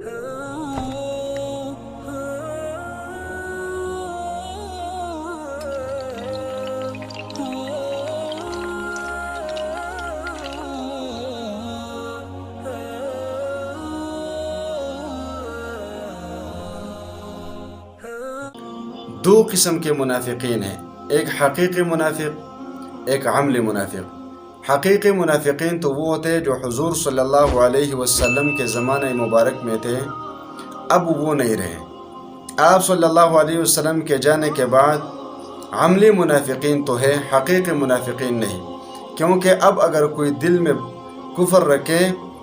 دو قسم کے منافقین ہیں، ایک حقیقی منافق، ایک عملی منافق۔ حقیقی منافقین تو وہ ہوتے جو حضور صلی اللہ علیہ وسلم کے زمانہ مبارک میں تھے، اب وہ نہیں رہے۔ آپ صلی اللہ علیہ وسلم کے جانے کے بعد عملی منافقین تو ہے، حقیقی منافقین نہیں، کیونکہ اب اگر کوئی دل میں کفر رکھے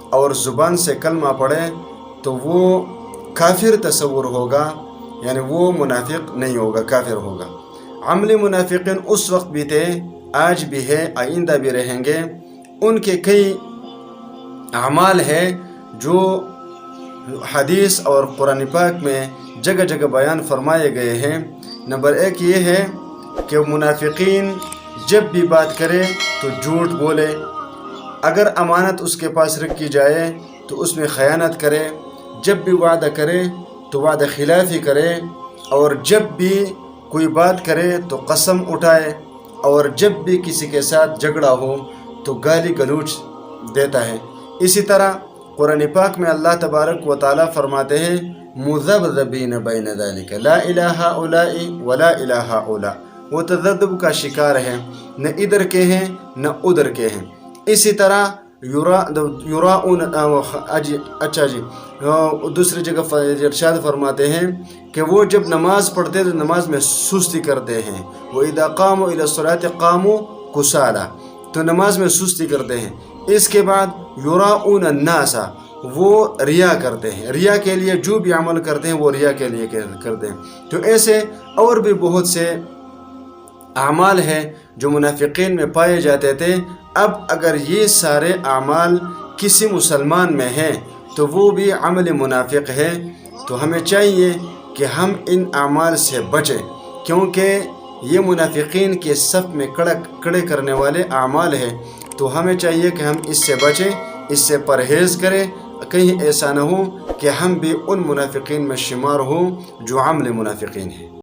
اور زبان سے کلمہ پڑھے تو وہ کافر تصور ہوگا، یعنی وہ منافق نہیں ہوگا، کافر ہوگا۔ عملی منافقین اس وقت بھی تھے، آج بھی ہے، آئندہ بھی رہیں گے۔ ان کے کئی اعمال ہیں جو حدیث اور قرآن پاک میں جگہ جگہ بیان فرمائے گئے ہیں۔ نمبر ایک یہ ہے کہ منافقین جب بھی بات کرے تو جھوٹ بولے، اگر امانت اس کے پاس رکھی جائے تو اس میں خیانت کرے، جب بھی وعدہ کرے تو وعدہ خلافی کرے، اور جب بھی کوئی بات کرے تو قسم اٹھائے، اور جب بھی کسی کے ساتھ جھگڑا ہو تو گالی گلوچ دیتا ہے۔ اسی طرح قرآن پاک میں اللہ تبارک و تعالیٰ فرماتے ہیں مذبذبین بین ذالک لا الہ ہؤلاء ولا الہ ہؤلاء، وہ تذبذب کا شکار ہیں، نہ ادھر کے ہیں نہ ادھر کے ہیں۔ اسی طرح یراؤن، اچھا جی، دوسری جگہ ارشاد فرماتے ہیں کہ وہ جب نماز پڑھتے تو نماز میں سستی کرتے ہیں، وَإِذَا قَامُوا إِلَى الصَّلَاةِ قَامُوا كُسَالَىٰ، تو نماز میں سستی کرتے ہیں۔ اس کے بعد یراؤن الناس، وہ ریا کرتے ہیں، ریا کے لیے جو بھی عمل کرتے ہیں وہ ریا کے لیے کرتے ہیں۔ تو ایسے اور بھی بہت سے اعمال ہیں جو منافقین میں پائے جاتے تھے۔ اب اگر یہ سارے اعمال کسی مسلمان میں ہیں تو وہ بھی عمل منافق ہے، تو ہمیں چاہیے کہ ہم ان اعمال سے بچیں، کیونکہ یہ منافقین کے صف میں کھڑے کرنے والے اعمال ہیں۔ تو ہمیں چاہیے کہ ہم اس سے بچیں، اس سے پرہیز کریں، کہیں ایسا نہ ہو کہ ہم بھی ان منافقین میں شمار ہوں جو عمل منافقین ہیں۔